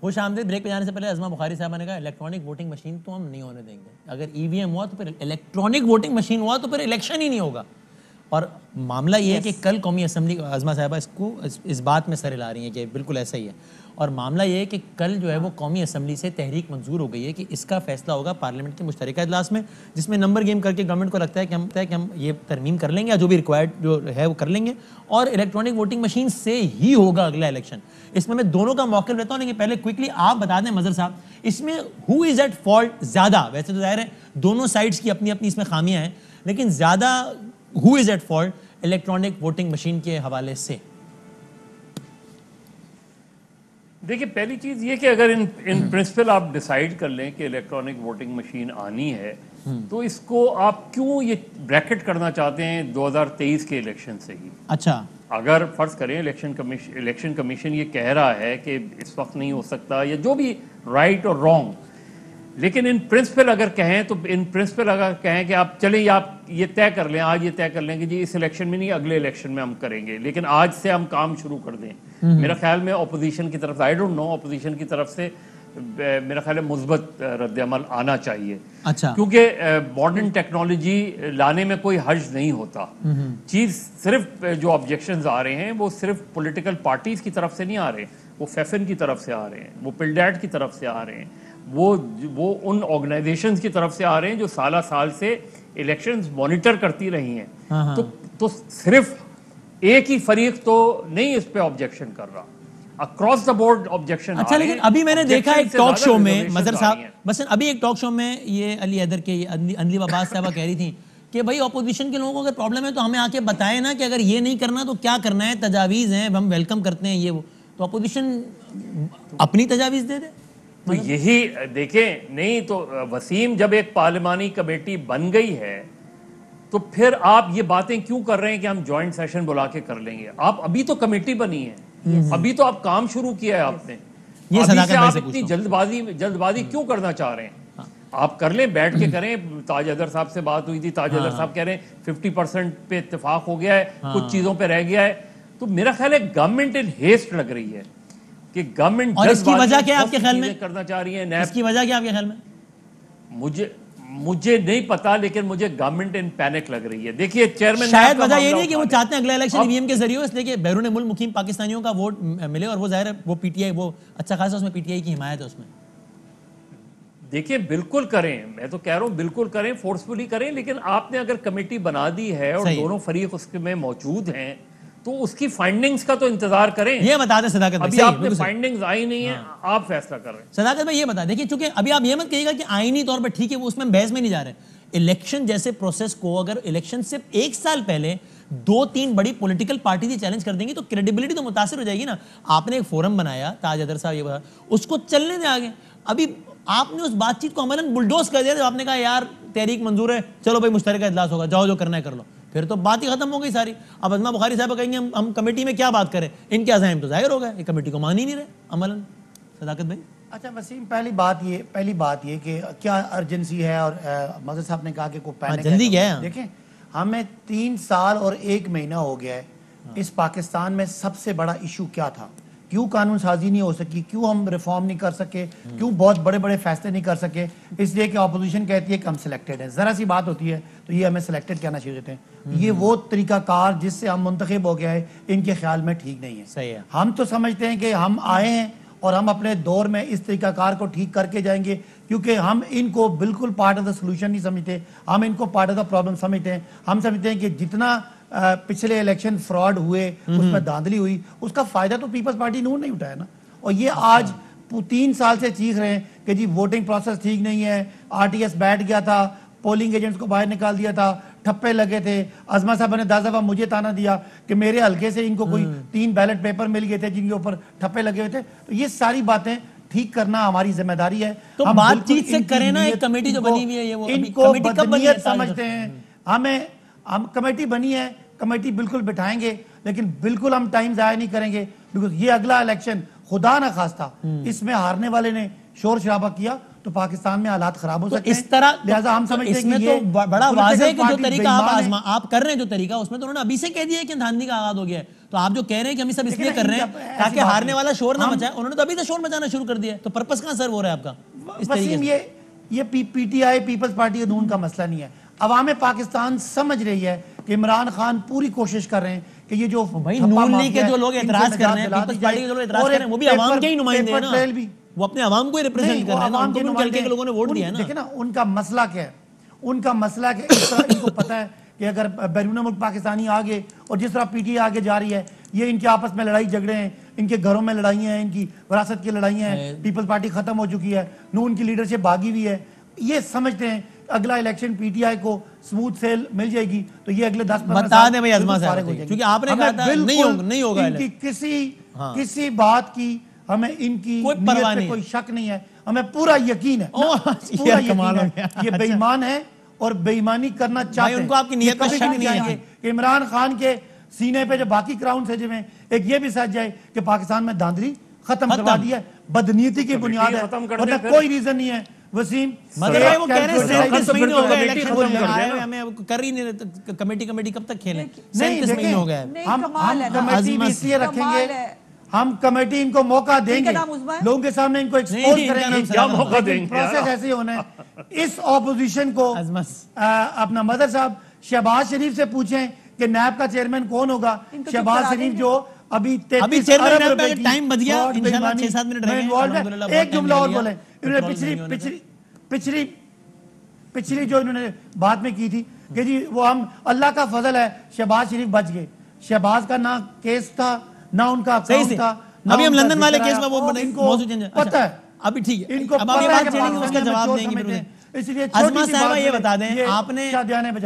خوش آمدید. بریک پہ جانے سے پہلے ازما بخاری صاحبہ نے کہا الیکٹرانک ووٹنگ مشین تو ہم نہیں ہونے دیں گے. اگر ای وی ایم ہوا تو پھر الیکٹرانک ووٹنگ مشین ہوا تو پھر الیکشن ہی نہیں ہوگا. اور معاملہ یہ ہے کہ کل قومی اسمبلی ازما صاحبہ اس بات میں سر ہلا رہی ہیں کہ بالکل ایسا ہی ہے. اور معاملہ یہ ہے کہ کل جو ہے وہ قومی اسمبلی سے تحریک منظور ہو گئی ہے کہ اس کا فیصلہ ہوگا پارلیمنٹ کے مشترکہ اجلاس میں, جس میں نمبر گیم کر کے گورنمنٹ کو لگتا ہے کہ ہم یہ ترمیم کر لیں گے یا جو بھی ریکوائرڈ جو ہے وہ کر لیں گے, اور الیکٹرانک ووٹنگ مشین سے ہی ہوگا اگلا الیکشن. اس میں دونوں کا موقف لیتا ہوں, لیکن پہلے کوئکلی آپ بتا دیں مظہر صاحب, اس میں ہو از ایٹ فالٹ زیادہ؟ ویسے تو ظاہر ہے دونوں سائڈس کی اپنی اپنی اس میں خامیاں ہیں, لیکن زیادہ who is at fault electronic voting machine کے حوالے سے؟ دیکھیں, پہلی چیز یہ کہ اگر ان پرنسپل آپ ڈیسائیڈ کر لیں کہ الیکٹرانک ووٹنگ مشین آنی ہے, تو اس کو آپ کیوں یہ بریکٹ کرنا چاہتے ہیں 2023 کے الیکشن سے ہی؟ اچھا, اگر فرض کریں الیکشن کمیشن یہ کہہ رہا ہے کہ اس وقت نہیں ہو سکتا, یا جو بھی رائٹ اور رانگ, لیکن ان پرنسپل اگر کہیں کہ آپ چلیں آپ یہ طے کر لیں, آج یہ طے کر لیں کہ جی اس الیکشن میں نہیں اگلے الیکشن میں ہم کریں گے, لیکن آج سے ہم کام شروع کر دیں. میرا خیال میں اپوزیشن کی طرف, آئی ڈونٹ نو, اپوزیشن کی طرف سے میرا خیال ہے مثبت رد عمل آنا چاہیے. اچھا, کیونکہ ماڈرن ٹیکنالوجی لانے میں کوئی حرج نہیں ہوتا. چیز صرف جو آبجیکشنز آ رہے ہیں وہ صرف پولیٹیکل پارٹیز کی طرف سے نہیں آ رہے, وہ فیفن کی طرف سے آ رہے ہیں, وہ پلڈیٹ کی طرف سے آ رہے ہیں, وہ ان آرگنائزیشنز کی طرف سے آ رہے ہیں جو سالہ سال سے الیکشنز مانیٹر کرتی رہی ہیں. تو صرف ایک ہی فریق تو نہیں اس پہ آبجیکشن کر رہا, اکراس دا بورڈ آبجیکشن. اچھا, لیکن ابھی میں نے دیکھا ایک ٹاک شو میں مظہر صاحب, بس ابھی ایک ٹاک شو میں یہ علی حیدر کے انلیم عباس صاحبہ کہہ رہی تھیں کہ بھائی اپوزیشن کے لوگوں کو اگر پرابلم ہے تو ہمیں آ کے بتائیں نا کہ اگر یہ نہیں کرنا تو کیا کرنا ہے, تجاویز ہیں ہم ویلکم کرتے ہیں یہ وہ. تو اپوزیشن اپنی تجاویز دے دے. تو یہی دیکھیں, نہیں تو وسیم جب ایک پارلیمانی کمیٹی بن گئی ہے تو پھر آپ یہ باتیں کیوں کر رہے ہیں کہ ہم جوائنٹ سیشن بلا کے کر لیں گے؟ آپ ابھی تو کمیٹی بنی ہے, ابھی تو آپ کام شروع کیا ہے آپ نے, ابھی سے آپ اتنی جلد بازی کیوں کرنا چاہ رہے ہیں؟ آپ کر لیں, بیٹھ کے کریں. تاج حیدر صاحب سے بات ہوئی تھی, تاج حیدر صاحب کہہ رہے ہیں 50% پہ اتفاق ہو گیا ہے, کچھ چیزوں پہ رہ گیا ہے. تو میرا خیال ہے گورنمنٹ ان ہیسٹ لگ رہی ہے کہ گورنمنٹ, اور اس کی وجہ کیا آپ کے خیال میں کرنا چاہ رہی ہے؟ اس کی وجہ کیا آپ کے خیال میں؟ مجھے نہیں پتا, لیکن مجھے گورنمنٹ ان پینک لگ رہی ہے. دیکھیے چیئرمین, شاید وجہ یہ نہیں کہ وہ چاہتے ہیں اگلا الیکشن ای وی ایم کے ذریعے, اس لیے کہ بیرون ملک مقیم پاکستانیوں کا ووٹ ملے, اور وہ ظاہر ہے وہ پی ٹی آئی, وہ اچھا خاصا اس میں پی ٹی آئی کی حمایت ہے اس میں. دیکھیں بالکل کریں, میں تو کہہ رہا ہوں بالکل کریں, فورسفلی کریں, لیکن آپ نے اگر کمیٹی بنا دی ہے اور دونوں فریق اس میں موجود ہیں تو اس کی فائنڈنگز کا تو انتظار کریں. یہ بتا دیں صداقت بھائی, ابھی آپ نے فائنڈنگز آئی نہیں ہیں, آپ فیصلہ کر رہے ہیں. صداقت بھائی یہ بتا دیکھیے, چونکہ ابھی آپ یہ مت کہیے گا کہ آئینی طور پر ٹھیک ہے وہ اس میں بحث میں نہیں جا رہے. الیکشن جیسے پروسیس کو اگر الیکشن سے ایک سال پہلے 2-3 بڑی پولیٹیکل پارٹی سے چیلنج کر دیں گی تو کریڈیبلٹی تو متاثر ہو جائے گی نا. آپ نے ایک فورم بنایا, تاج حیدر صاحب یہ بتا, اس کو چلنے دیں آگے. ابھی آپ نے اس بات چیت کو عملاً بلڈوز کر دیا, تو آپ نے کہا یار تحریک منظور ہے, چلو بھائی مشترکہ اجلاس ہوگا, جاؤ جو کرنا ہے کر لو, پھر تو بات ہی ختم ہو گئی ساری. اب ازما بخاری صاحب کہیں گے ہم کمیٹی میں کیا بات کریں, ان کے عزائم تو ظاہر ہو گئے, یہ کمیٹی کو مان ہی نہیں رہے عملاً. صداقت بھائی. اچھا وسیم, پہلی بات یہ کہ کیا ارجنسی ہے, اور مظہر صاحب نے کہا کہ کوئی پینک جلدی کیا ہے. دیکھیں, ہمیں 3 سال اور 1 مہینہ ہو گیا ہے. اس پاکستان میں سب سے بڑا ایشو کیا تھا؟ کیوں قانون سازی نہیں ہو سکی, کیوں ہم ریفارم نہیں کر سکے, کیوں بہت بڑے بڑے فیصلے نہیں کر سکے؟ اس لیے کہ اپوزیشن کہتی ہے کہ ہم سلیکٹڈ ہیں. ذرا سی بات ہوتی ہے تو یہ ہمیں سلیکٹڈ کہنا شروع ہوتے ہیں. یہ وہ طریقہ کار جس سے ہم منتخب ہو گیا ہے, ان کے خیال میں ٹھیک نہیں ہے. صحیح ہے. ہم تو سمجھتے ہیں کہ ہم آئے ہیں اور ہم اپنے دور میں اس طریقہ کار کو ٹھیک کر کے جائیں گے, کیونکہ ہم ان کو بالکل پارٹ آف دا سولوشن نہیں سمجھتے, ہم ان کو پارٹ آف دا پرابلم سمجھتے ہیں. ہم سمجھتے ہیں کہ جتنا پچھلے الیکشن فراڈ ہوئے, اس میں دھاندلی ہوئی, اس کا فائدہ تو پیپلز پارٹی نون نہیں اٹھایا نا. اور یہ آج 3 سال سے چیخ رہے ہیں کہ جی ووٹنگ پروسیس ٹھیک نہیں ہے, آر ٹی ایس بیٹھ گیا تھا, پولنگ ایجنٹس کو باہر نکال دیا تھا, ٹھپے لگے تھے. ازما صاحب نے 10 دفعہ مجھے تانا دیا کہ میرے حلقے سے ان کو کوئی 3 بیلٹ پیپر مل گئے تھے جن کے اوپر ٹھپے لگے ہوئے تھے. تو یہ ساری باتیں ٹھیک کرنا ہماری ذمہ داری ہے. تو بات چیت سے کریں نا, ایک کمیٹی جو بنی ہوئی ہے وہ ان کو بدنیت سمجھتے ہیں. ہم کمیٹی بنی ہے, کمیٹی بالکل بٹھائیں گے, لیکن بالکل ہم ٹائم ضائع نہیں کریں گے, بیکاز یہ اگلا الیکشن خدا نہ خواستہ اس میں ہارنے والے نے شور شرابہ کیا تو پاکستان میں حالات خراب ہو تو سکتے ہیں. اس طرح لہٰذا ہم سمجھتے ہیں اس میں کہ تو یہ بڑا واضح ہے کہ جو political طریقہ parties آپ کر رہے ہیں جو طریقہ اس میں تو انہوں نے ابھی سے کہہ دیا ہے کہ دھاندلی کا آغاز ہو گیا ہے. تو آپ جو کہہ رہے ہیں کہ ہم یہ سب اس لیے کر رہے ہیں تاکہ ہارنے والا شور نہ مچائے, انہوں نے تو ابھی سے شور مچانا شروع کر دیا ہے. تو پرپس کہاں سرو ہو رہا ہے آپ کا اس طریقے وسیم, سے؟ یہ P T I Peoples Party Noon کا مسئلہ نہیں ہے. عوام پاکستان سمجھ رہی ہے کہ عمران خان پوری کوشش کر رہے ہیں کہ یہ جو بھائی نون لیگ کے جو لوگ اعتراض کر رہے ہیں, پیپلز پارٹی کے جو لوگ اعتراض کر رہے ہیں وہ بھی عوام کے ہی نمائندے ہیں نا, وہ اپنے عوام کو ہی ریپرزینٹ کر رہے ہیں نا, ان کو بھی ان کے لوگوں نے ووٹ دیا ہے نا. دیکھیں نا ان کا مسئلہ کیا ہے, ان کا مسئلہ کہ اس طرح ان کو پتہ ہے کہ اگر بیرون ملک پاکستانی آگے اور جس طرح پی ٹی آئی آگے جا رہی ہے, یہ ان کے آپس میں لڑائی جھگڑے ہیں, ان کے گھروں میں لڑائیاں ہیں, ان کی وراثت کی لڑائیاں ہیں, پیپلز پارٹی ختم ہو چکی ہے, نون کی لیڈرشپ بھاگی ہوئی ہے. یہ سمجھتے ہیں اگلا الیکشن پی ٹی آئی کو سموتھ سیل مل جائے گی تو یہ اگلے 10-15 سال بتا دیں بھائی ازما صاحب, کیونکہ آپ نے کہا تھا نہیں ہوگا ان کی کسی بات کی ہمیں ان کی نیت پہ کوئی شک نہیں ہے, ہمیں پورا یقین ہے, پورا یقین ہے یہ بے ایمان ہے اور بے ایمانی کرنا چاہتے ہیں. ان کو آپ کی نیت پہ شک نہیں ہے کہ عمران خان کے سینے پہ جو باقی کراؤنز ہیں جنہیں ایک یہ بھی سچ جائے کہ پاکستان میں دھاندلی ختم کروا دی ہے, بدنیتی کی بنیاد ہے, مطلب کوئی ریزن نہیں ہے. وسیم مگر وہ کہہ رہے ہیں 37 مہینے ہو گئے الیکشن آئے ہوئے, ہمیں کر ہی نہیں, کمیٹی کب تک کھیلیں, 37 مہینے ہو گئے. ہم کمیٹی بھی اس لیے رکھیں گے, ہم کمیٹی ان کو موقع دیں گے, لوگوں کے سامنے ان کو ایکسپوز کریں گے, کیا موقع دیں گے, پروسیس ایسے ہونا ہے. اس اپوزیشن کو اپنا مدر صاحب شہباز شریف سے پوچھیں کہ نیب کا چیئرمین کون ہوگا. شہباز شریف جو ابھی 33 ارب روپے کی ٹائم بچ گیا, انشاءاللہ 6-7 منٹ رہ گئے. ایک جملہ اور بولیں, انہوں نے پچھلی جو انہوں نے بات میں کی تھی کہ جی وہ ہم اللہ کا فضل ہے شہباز شریف بچ گئے. شہباز کا نہ کیس تھا نہ ان کا اکاؤنٹ تھا. ابھی ہم لندن والے کیس میں وہ موضوع چینج ہے, پتہ ہے ابھی ٹھیک ہے, ان کو اب ابھی بات چھیڑیں گے اس کا جواب دیں گے. اس لیے ازما صاحبہ یہ بتا دیں, آپ نے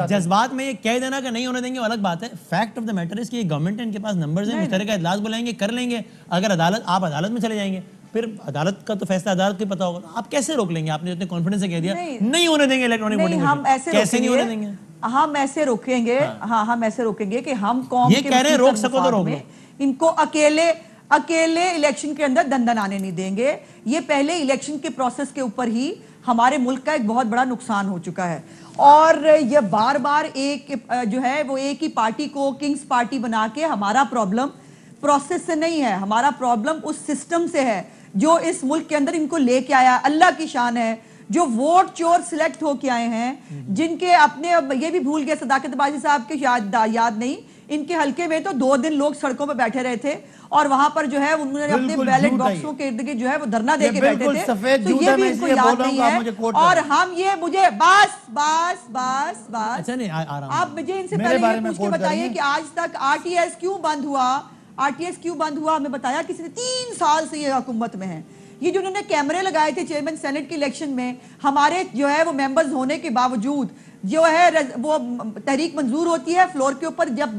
جذبات میں یہ کہہ دینا کہ نہیں ہونے دیں گے الگ بات ہے, فیکٹ آف دا میٹر اس کی یہ گورنمنٹ ہے, ان کے پاس نمبرز ہیں, مشترکہ اجلاس بلائیں گے, کر لیں گے. اگر آپ عدالت میں چلے جائیں گے, پھر عدالت کا تو فیصلہ عدالت کو پتا ہوگا, آپ کیسے روک لیں گے؟ آپ نے اتنے کانفیڈنس سے کہہ دیا نہیں ہونے دیں گے الیکٹرانک ووٹنگ مشین, کیسے نہیں ہونے دیں گے؟ ہم ایسے روکیں گے, ہاں ہم ایسے روکیں گے کہ ہم قوم یہ کہہ رہے ہیں روک سکو تو روک لو, ان کو اکیلے الیکشن کے اندر دندن آنے نہیں دیں گے. یہ پہلے الیکشن کے پروسیس کے اوپر ہی ہمارے ملک کا ایک بہت بڑا نقصان ہو چکا ہے, اور یہ بار بار ایک جو ہے وہ ایک ہی پارٹی کو کنگز پارٹی بنا کے, ہمارا پرابلم پروسیس سے نہیں ہے, ہمارا پرابلم اس سسٹم سے ہے جو اس ملک کے اندر ان کو لے کے آیا. اللہ کی شان ہے جو ووٹ چور سلیکٹ ہو کے آئے ہیں, جن کے اپنے, یہ بھی بھول گئے صداقت بازی صاحب کے یاد نہیں, ان کے حلقے میں تو 2 دن لوگ سڑکوں پہ بیٹھے رہے تھے اور وہاں پر جو ہے انہوں نے اپنے بیلٹ باکسوں کے ارد گرد جو ہے وہ دھرنا دے کے بیٹھے تھے. تو یہ بھی ان کو یاد نہیں ہے. اور ہم یہ مجھے بس آپ مجھے ان سے پہلے یہ پوچھ کے بتائیے کہ آج تک آر ٹی ایس کیوں بند ہوا, ہمیں بتایا کسی نے 3 سال سے یہ حکومت میں ہے. یہ جو انہوں نے کیمرے لگائے تھے چیئرمین سینٹ کے الیکشن میں, ہمارے جو ہے وہ ممبرز ہونے کے باوجود جو ہے وہ تحریک منظور ہوتی ہے, فلور کے اوپر جب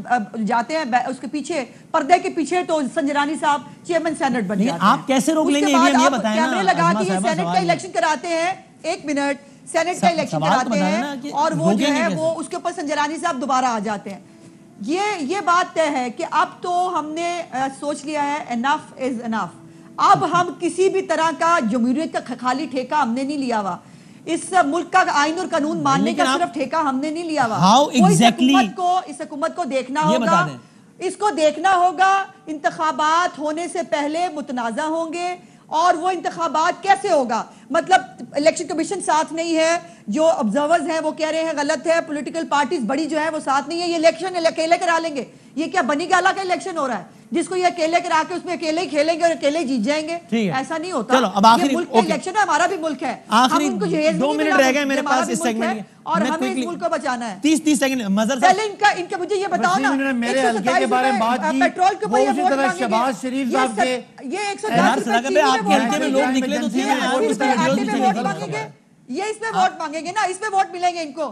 جاتے ہیں اس کے پیچھے پردے کے پیچھے تو سنجرانی صاحب چیئرمین سینٹ بن جاتے ہیں. آپ کیسے روک لیں گے یہ بتائیں نا, کیمرے لگا کے یہ سینٹ کا الیکشن کراتے ہیں, 1 منٹ, سینٹ کا الیکشن کراتے ہیں اور وہ جو ہے وہ اس کے اوپر سنجرانی صاحب دوبارہ آ جاتے ہیں. یہ بات طے ہے کہ اب تو ہم نے سوچ لیا ہے انف از انف. اب ہم کسی بھی طرح کا جمہوریت کا خالی ٹھیکہ ہم نے نہیں لیا ہوا, اس ملک کا آئین اور قانون ماننے کا صرف ٹھیکہ ہم نے نہیں لیا ہوا. اس حکومت کو دیکھنا ہوگا, اس کو دیکھنا ہوگا انتخابات ہونے سے پہلے متنازع ہوں گے, اور وہ انتخابات کیسے ہوگا, مطلب الیکشن کمیشن ساتھ نہیں ہے, جو آبزرورز ہیں وہ کہہ رہے ہیں غلط ہے, پولیٹیکل پارٹیز بڑی جو ہے وہ ساتھ نہیں ہے, یہ الیکشن اکیلے کرا لیں گے. یہ کیا بنی گالا کا الیکشن ہو رہا ہے جس کو یہ اکیلے کرا کے اس میں اکیلے ہی کھیلیں گے اور اکیلے ہی جیت جائیں گے؟ ایسا نہیں ہوتا. یہ ملک کا الیکشن ہے, ہمارا بھی ملک ہے, ہم ان کو جہیز 2 منٹ رہ گئے میرے پاس اس سیگمنٹ, اور ہمیں اس ملک کو بچانا ہے. 30 سیکنڈ مظہر پہلے ان کا مجھے یہ بتاؤ نا, میرے حلقے کے بارے میں بات کی, پیٹرول کے اوپر یہ ووٹ مانگیں گے, شہباز شریف صاحب کے یہ 110 روپے آپ کے حلقے میں لوگ نکلے تو تھے, یہ اس میں ووٹ مانگیں گے نا, اس میں ووٹ ملیں گے ان کو.